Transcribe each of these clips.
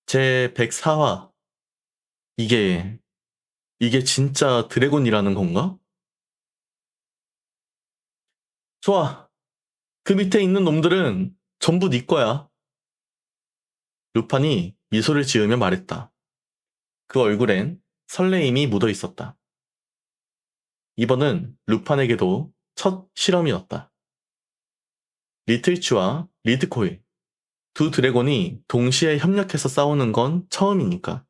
제 104화. 이게, 이게 진짜 드래곤이라는 건가? 좋아. 그 밑에 있는 놈들은 전부 네 거야. 루판이 미소를 지으며 말했다. 그 얼굴엔 설레임이 묻어 있었다. 이번은 루판에게도 첫 실험이었다. 리틀치와 리드코일, 두 드래곤이 동시에 협력해서 싸우는 건 처음이니까.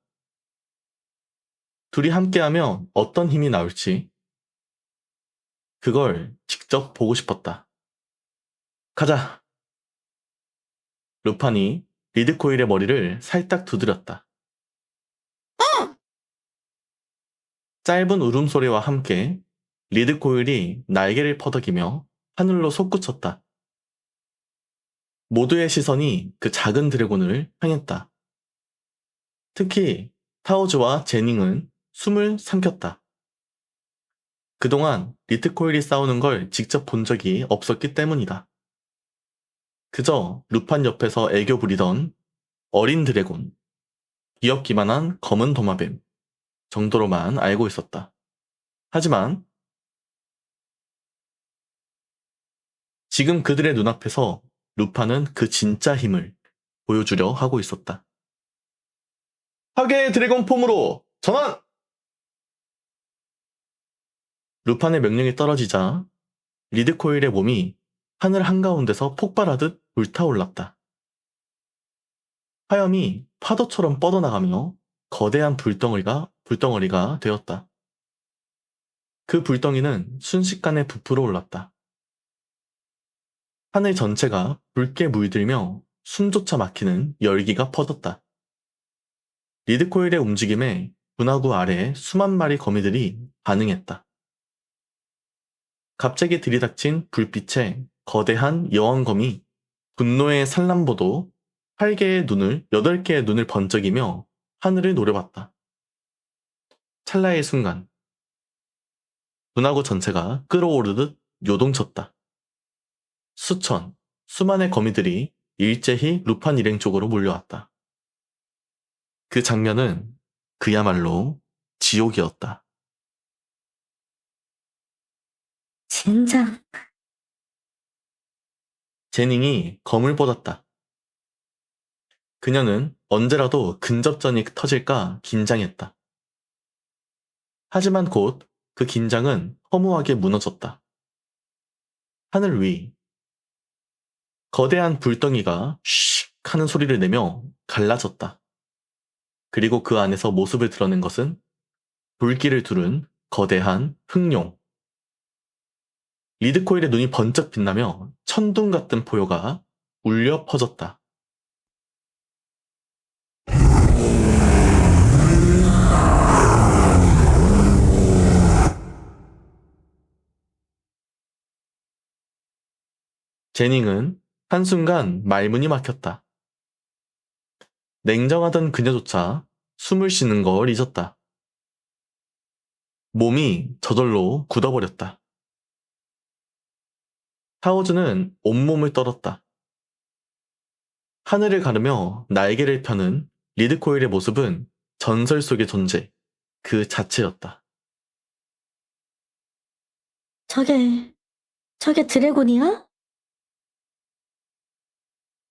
둘이 함께하면 어떤 힘이 나올지, 그걸 직접 보고 싶었다. 가자! 루판이 리드코일의 머리를 살짝 두드렸다. 짧은 울음소리와 함께 리드코일이 날개를 퍼덕이며 하늘로 솟구쳤다. 모두의 시선이 그 작은 드래곤을 향했다. 특히 타오즈와 제닝은 숨을 삼켰다. 그동안 리드코일이 싸우는 걸 직접 본 적이 없었기 때문이다. 그저 루판 옆에서 애교 부리던 어린 드래곤, 귀엽기만 한 검은 도마뱀 정도로만 알고 있었다. 하지만 지금 그들의 눈앞에서 루파는 그 진짜 힘을 보여주려 하고 있었다. 파괴의 드래곤 폼으로 전환! 루판의 명령이 떨어지자 리드코일의 몸이 하늘 한가운데서 폭발하듯 불타올랐다. 화염이 파도처럼 뻗어나가며 거대한 불덩어리가 되었다. 그 불덩이는 순식간에 부풀어 올랐다. 하늘 전체가 붉게 물들며 숨조차 막히는 열기가 퍼졌다. 리드코일의 움직임에 분화구 아래에 수만 마리 거미들이 반응했다. 갑자기 들이닥친 불빛에 거대한 여왕검이 분노의 산란보도 8개의 눈을 번쩍이며 하늘을 노려봤다. 찰나의 순간 분화구 전체가 끓어오르듯 요동쳤다. 수만의 거미들이 일제히 루판 일행 쪽으로 몰려왔다. 그 장면은 그야말로 지옥이었다. 젠장. 제닝이 검을 뻗었다. 그녀는 언제라도 근접전이 터질까 긴장했다. 하지만 곧 그 긴장은 허무하게 무너졌다. 하늘 위, 거대한 불덩이가 슉 하는 소리를 내며 갈라졌다. 그리고 그 안에서 모습을 드러낸 것은 불길을 두른 거대한 흑룡. 리드코일의 눈이 번쩍 빛나며 천둥 같은 포효가 울려 퍼졌다. 제닝은 한순간 말문이 막혔다. 냉정하던 그녀조차 숨을 쉬는 걸 잊었다. 몸이 저절로 굳어버렸다. 타오즈는 온몸을 떨었다. 하늘을 가르며 날개를 펴는 리드코일의 모습은 전설 속의 존재, 그 자체였다. 저게 드래곤이야?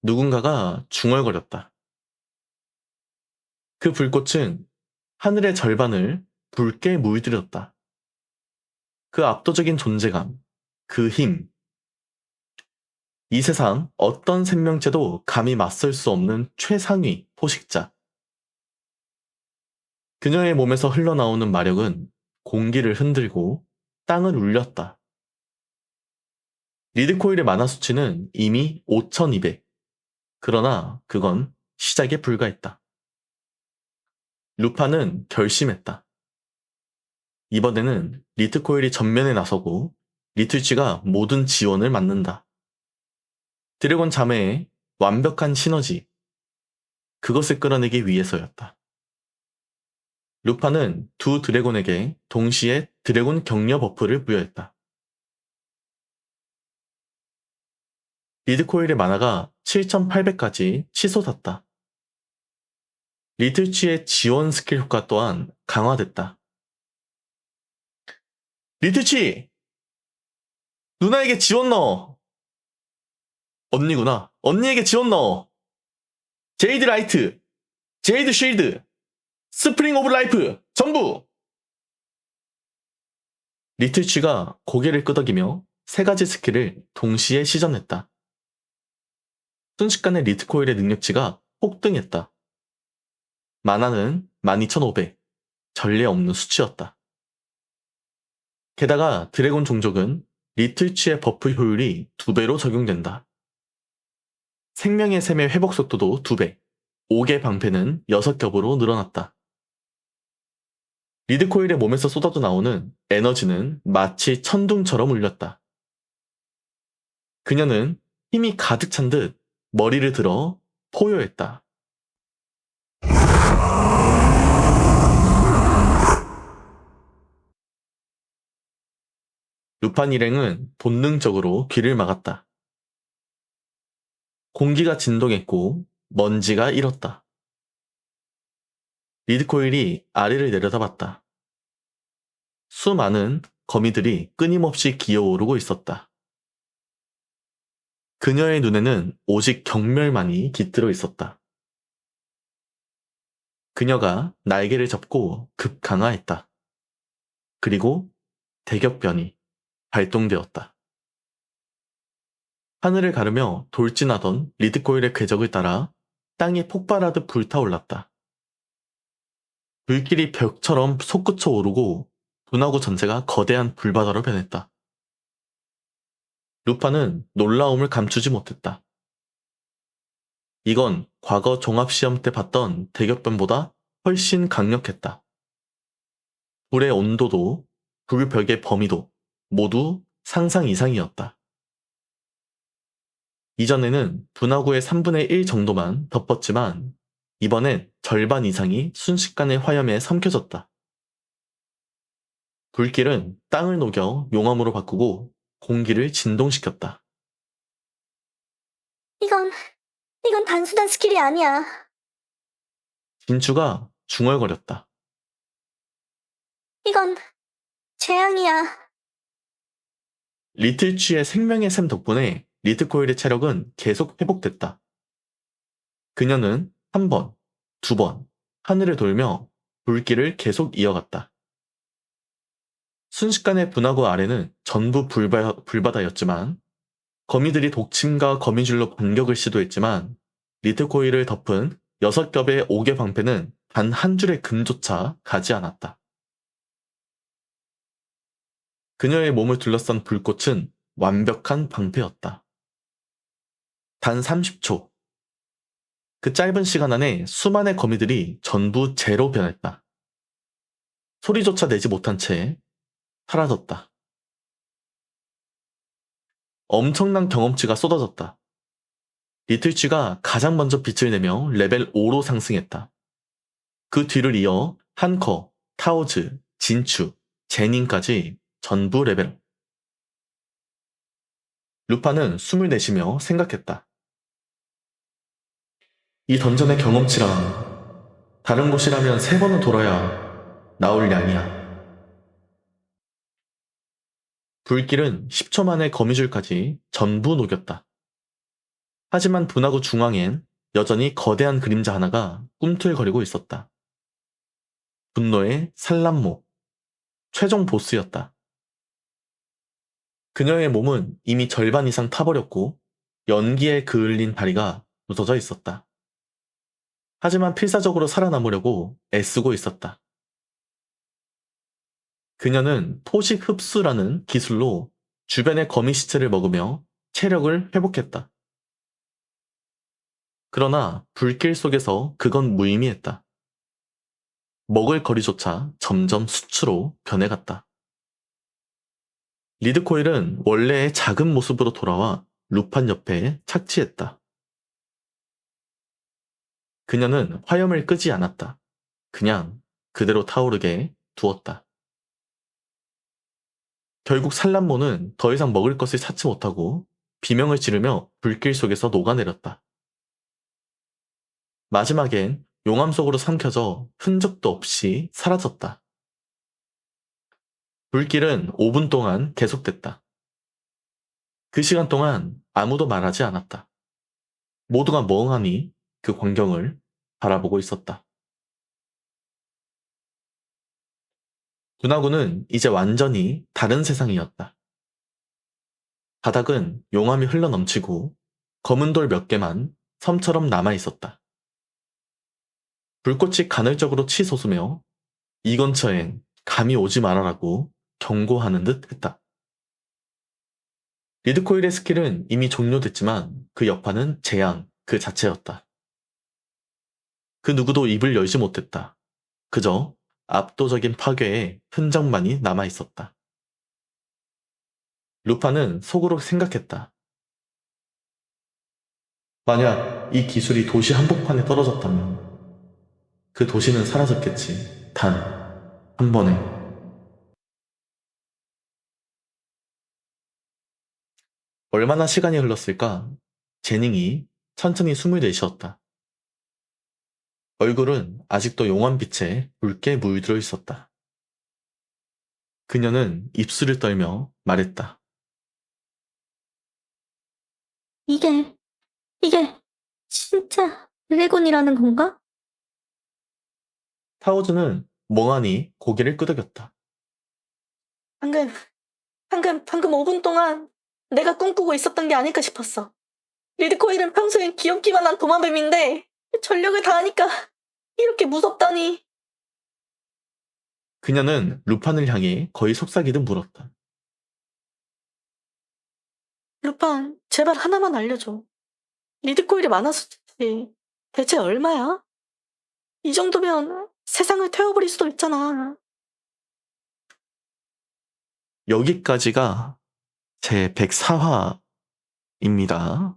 누군가가 중얼거렸다. 그 불꽃은 하늘의 절반을 붉게 물들였다. 그 압도적인 존재감, 그 힘. 이 세상 어떤 생명체도 감히 맞설 수 없는 최상위 포식자. 그녀의 몸에서 흘러나오는 마력은 공기를 흔들고 땅을 울렸다. 리드코일의 만화 수치는 이미 5200. 그러나 그건 시작에 불과했다. 루파는 결심했다. 이번에는 리드코일이 전면에 나서고 리틀치가 모든 지원을 맡는다. 드래곤 자매의 완벽한 시너지, 그것을 끌어내기 위해서였다. 루파는 두 드래곤에게 동시에 드래곤 격려 버프를 부여했다. 리드코일의 만화가 7800까지 치솟았다. 리틀치의 지원 스킬 효과 또한 강화됐다. 리틀치! 누나에게 지원 넣어! 언니구나. 언니에게 지원 넣어! 제이드 라이트! 제이드 쉴드! 스프링 오브 라이프! 전부! 리틀치가 고개를 끄덕이며 세 가지 스킬을 동시에 시전했다. 순식간에 리트코일의 능력치가 폭등했다. 만화는 12,500, 전례 없는 수치였다. 게다가 드래곤 종족은 리틀치의 버프 효율이 2배로 적용된다. 생명의 셈의 회복 속도도 2배, 5개 방패는 6겹으로 늘어났다. 리드코일의 몸에서 쏟아져 나오는 에너지는 마치 천둥처럼 울렸다. 그녀는 힘이 가득 찬 듯 머리를 들어 포효했다. 루판 일행은 본능적으로 귀를 막았다. 공기가 진동했고 먼지가 일었다. 리드코일이 아래를 내려다봤다. 수많은 거미들이 끊임없이 기어오르고 있었다. 그녀의 눈에는 오직 경멸만이 깃들어 있었다. 그녀가 날개를 접고 급강화했다. 그리고 대격변이 발동되었다. 하늘을 가르며 돌진하던 리드코일의 궤적을 따라 땅이 폭발하듯 불타올랐다. 불길이 벽처럼 솟구쳐 오르고 분화구 전체가 거대한 불바다로 변했다. 루파는 놀라움을 감추지 못했다. 이건 과거 종합시험 때 봤던 대격변보다 훨씬 강력했다. 불의 온도도 불벽의 범위도 모두 상상 이상이었다. 이전에는 분화구의 3분의 1 정도만 덮었지만 이번엔 절반 이상이 순식간에 화염에 삼켜졌다. 불길은 땅을 녹여 용암으로 바꾸고 공기를 진동시켰다. 이건 단순한 스킬이 아니야. 진추가 중얼거렸다. 이건 재앙이야. 리틀쥐의 생명의 샘 덕분에 리트코일의 체력은 계속 회복됐다. 그녀는 한 번, 두 번 하늘을 돌며 불길을 계속 이어갔다. 순식간에 분화구 아래는 전부 불바다였지만 거미들이 독침과 거미줄로 반격을 시도했지만 리트코일을 덮은 6겹의 5개 방패는 단 한 줄의 금조차 가지 않았다. 그녀의 몸을 둘러싼 불꽃은 완벽한 방패였다. 단 30초. 그 짧은 시간 안에 수많은 거미들이 전부 재로 변했다. 소리조차 내지 못한 채 사라졌다. 엄청난 경험치가 쏟아졌다. 리틀쥐가 가장 먼저 빛을 내며 레벨 5로 상승했다. 그 뒤를 이어 한커, 타오즈, 진추, 제닌까지 전부 레벨. 루파는 숨을 내쉬며 생각했다. 이 던전의 경험치란 다른 곳이라면 3번은 돌아야 나올 양이야. 불길은 10초 만에 거미줄까지 전부 녹였다. 하지만 분화구 중앙엔 여전히 거대한 그림자 하나가 꿈틀거리고 있었다. 분노의 산란모, 최종 보스였다. 그녀의 몸은 이미 절반 이상 타버렸고 연기에 그을린 다리가 부서져 있었다. 하지만 필사적으로 살아남으려고 애쓰고 있었다. 그녀는 포식 흡수라는 기술로 주변의 거미 시체를 먹으며 체력을 회복했다. 그러나 불길 속에서 그건 무의미했다. 먹을 거리조차 점점 수치로 변해갔다. 리드코일은 원래의 작은 모습으로 돌아와 루판 옆에 착지했다. 그녀는 화염을 끄지 않았다. 그냥 그대로 타오르게 두었다. 결국 산란모는 더 이상 먹을 것을 찾지 못하고 비명을 지르며 불길 속에서 녹아내렸다. 마지막엔 용암 속으로 삼켜져 흔적도 없이 사라졌다. 불길은 5분 동안 계속됐다. 그 시간 동안 아무도 말하지 않았다. 모두가 멍하니 그 광경을 바라보고 있었다. 분화구는 이제 완전히 다른 세상이었다. 바닥은 용암이 흘러넘치고 검은 돌 몇 개만 섬처럼 남아있었다. 불꽃이 간헐적으로 치솟으며 이 근처엔 감히 오지 말아라고 경고하는 듯 했다. 리드코일의 스킬은 이미 종료됐지만 그 여파는 재앙 그 자체였다. 그 누구도 입을 열지 못했다. 그저 압도적인 파괴의 흔적만이 남아있었다. 루파는 속으로 생각했다. 만약 이 기술이 도시 한복판에 떨어졌다면 그 도시는 사라졌겠지. 단 한 번에. 얼마나 시간이 흘렀을까? 제닝이 천천히 숨을 내쉬었다. 얼굴은 아직도 용암빛에 붉게 물들어 있었다. 그녀는 입술을 떨며 말했다. 이게 진짜 드래곤이라는 건가? 타오즈는 멍하니 고개를 끄덕였다. 방금 5분 동안 내가 꿈꾸고 있었던 게 아닐까 싶었어. 리드코일은 평소엔 귀엽기만 한 도마뱀인데 전력을 다하니까 이렇게 무섭다니. 그녀는 루판을 향해 거의 속삭이듯 물었다. 루판, 제발 하나만 알려줘. 리드코일이 많아서 좋지. 대체 얼마야? 이 정도면 세상을 태워버릴 수도 있잖아. 여기까지가 제 104화입니다.